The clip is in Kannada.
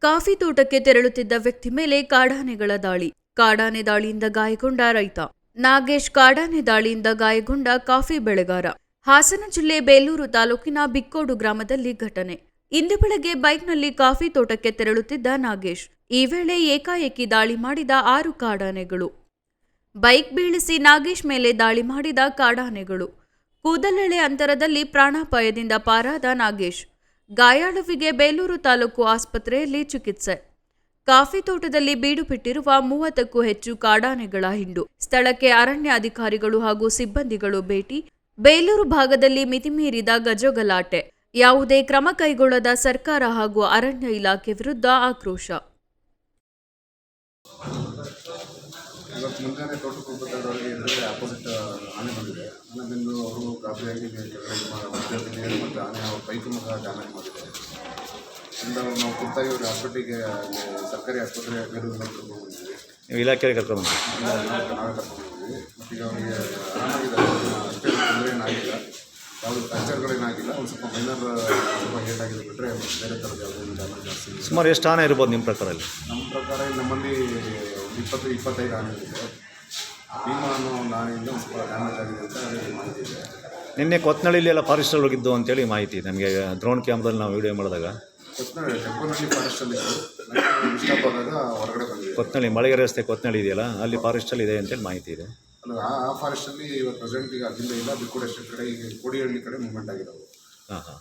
ಕಾಫಿ ತೋಟಕ್ಕೆ ತೆರಳುತ್ತಿದ್ದ ವ್ಯಕ್ತಿ ಮೇಲೆ ಕಾಡಾನೆಗಳ ದಾಳಿ. ಕಾಡಾನೆ ದಾಳಿಯಿಂದ ಗಾಯಗೊಂಡ ರೈತ. ನಾಗೇಶ್ ಕಾಡಾನೆ ದಾಳಿಯಿಂದ ಗಾಯಗೊಂಡ ಕಾಫಿ ಬೆಳೆಗಾರ. ಹಾಸನ ಜಿಲ್ಲೆ ಬೇಲೂರು ತಾಲೂಕಿನ ಬಿಕ್ಕೋಡು ಗ್ರಾಮದಲ್ಲಿ ಘಟನೆ. ಇಂದು ಬೆಳಗ್ಗೆ ಬೈಕ್ನಲ್ಲಿ ಕಾಫಿ ತೋಟಕ್ಕೆ ತೆರಳುತ್ತಿದ್ದ ನಾಗೇಶ್. ಈ ವೇಳೆ ಏಕಾಏಕಿ ದಾಳಿ ಮಾಡಿದ 6 ಕಾಡಾನೆಗಳು. ಬೈಕ್ ಬೀಳಿಸಿ ನಾಗೇಶ್ ಮೇಲೆ ದಾಳಿ ಮಾಡಿದ ಕಾಡಾನೆಗಳು. ಕೂದಲೆಳೆ ಅಂತರದಲ್ಲಿ ಪ್ರಾಣಾಪಾಯದಿಂದ ಪಾರಾದ ನಾಗೇಶ್. ಗಾಯಾಳುವಿಗೆ ಬೇಲೂರು ತಾಲೂಕು ಆಸ್ಪತ್ರೆಯಲ್ಲಿ ಚಿಕಿತ್ಸೆ. ಕಾಫಿ ತೋಟದಲ್ಲಿ ಬೀಡು ಬಿಟ್ಟಿರುವ 30ಕ್ಕೂ ಹೆಚ್ಚು ಕಾಡಾನೆಗಳ ಹಿಂಡು. ಸ್ಥಳಕ್ಕೆ ಅರಣ್ಯ ಅಧಿಕಾರಿಗಳು ಹಾಗೂ ಸಿಬ್ಬಂದಿಗಳು ಭೇಟಿ. ಬೇಲೂರು ಭಾಗದಲ್ಲಿ ಮಿತಿಮೀರಿದ ಗಜಗಲಾಟೆ. ಯಾವುದೇ ಕ್ರಮ ಕೈಗೊಳ್ಳದ ಸರ್ಕಾರ ಹಾಗೂ ಅರಣ್ಯ ಇಲಾಖೆ ವಿರುದ್ಧ ಆಕ್ರೋಶ. ಇವತ್ತು ಮುಂಜಾನೆ ತೋಟಕ್ಕೆ ಹೋಗ್ಬೇಕಾದ್ರೆ ಎದುರುಗಡೆ ಆಪೋಸಿಟ್ ಆನೆ ಬಂದಿದೆ. ಆನೆ ಬಂದು ಅವರು ಗಾಬರಿಯಾಗಿ ವಿದ್ಯಾರ್ಥಿನಿಯರು ಮತ್ತು ಆನೆ ಅವ್ರ ಬೈಕ್ ಮಗ ಡ್ಯಾಮೇಜ್ ಮಾಡಿದೆ. ಅದರಿಂದ ನಾವು ಕುರ್ತಾಗಿ ಅವ್ರಿಗೆ ಹಾಸ್ಪಿಟ್ಲಿಗೆ ಸರ್ಕಾರಿ ಆಸ್ಪತ್ರೆ ಬೇಲೂರು ಕರ್ಕೊಂಡು ಬಂದಿದ್ವಿ. ನೀವು ಇಲಾಖೆಗೆ ಕರ್ಕೊಂಡು ನಾವೇ ಕರ್ಕೊಂಡು ಬಂದಿದ್ವಿ. ಮತ್ತು ಈಗ ಅವರಿಗೆ ಆರಾಮಾಗಿದ್ದಾರೆ, ಅಷ್ಟೇ ತೊಂದರೆ ಏನಾಗಿಲ್ಲ, ಯಾವುದು ಫ್ರ್ಯಾಕ್ಚರ್ಗಳೇನಾಗಿಲ್ಲ. ಒಂದು ಸ್ವಲ್ಪ ಮೈನರ್ ಸ್ವಲ್ಪ ಏಟಾಗಿದೆ ಬಿಟ್ಟರೆ ಬೇರೆ ಥರದ ಯಾವುದೇ ಡ್ಯಾಮೇಜ್ ಜಾಸ್ತಿ. ಸುಮಾರು ಎಷ್ಟು ಆನೆ ಇರ್ಬೋದು ನಿಮ್ಮ ಪ್ರಕಾರ? ನಮ್ಮ ಪ್ರಕಾರ ನಮ್ಮಲ್ಲಿ 20-25 ಆನೆ ಇದೆ. ಭೀಮಾ ಅನ್ನೋ ಒಂದು ಆನೆಯಿಂದ ಒಂದು ಸ್ವಲ್ಪ ಡ್ಯಾಮೇಜ್ ಆಗಿದೆ ಅಂತ ಹೇಳಿ ಮಾಹಿತಿ ಇದೆ. ನಿನ್ನೆ ಕೊತ್ನಳ್ಳಿಲಿ ಎಲ್ಲ ಫಾರೆಸ್ಟಲ್ಲಿ ಹೋಗಿದ್ದು ಅಂತೇಳಿ ಮಾಹಿತಿ ನಮಗೆ ಡ್ರೋನ್ ಕ್ಯಾಮ್ರಲ್ಲಿ ನಾವು ವಿಡಿಯೋ ಮಾಡಿದಾಗ. ಕೊತ್ನಳ್ಳಿ ಟೆಂಪೋನಲ್ಲಿ ಫಾರೆಸ್ಟಲ್ಲಿ ಡಿಸ್ಟರ್ಬ್ ಆದಾಗ ಹೊರಗಡೆ ಬಂದಿದೆ. ಕೊತ್ನಳ್ಳಿ ಮಳೆಗೆ ರಸ್ತೆ ಕೊತ್ನಳ್ಳಿ ಇದೆಯಲ್ಲ, ಅಲ್ಲಿ ಫಾರೆಸ್ಟಲ್ಲಿ ಇದೆ ಅಂತೇಳಿ ಮಾಹಿತಿ ಇದೆ. ಅಲ್ಲ, ಆ ಫಾರೆಸ್ಟಲ್ಲಿ ಇವತ್ತು ಪ್ರೆಸೆಂಟ್ ಈಗ ಅಲ್ಲಿಂದ ಇಲ್ಲ, ಬಿಕ್ಕೋಡು ಎಸ್ಟೇಟ್ ಕಡೆ, ಈಗ ಕೋಡಿಹಳ್ಳಿ ಕಡೆ ಮೂವ್ಮೆಂಟ್ ಆಗಿರೋದು. ಹಾಂ.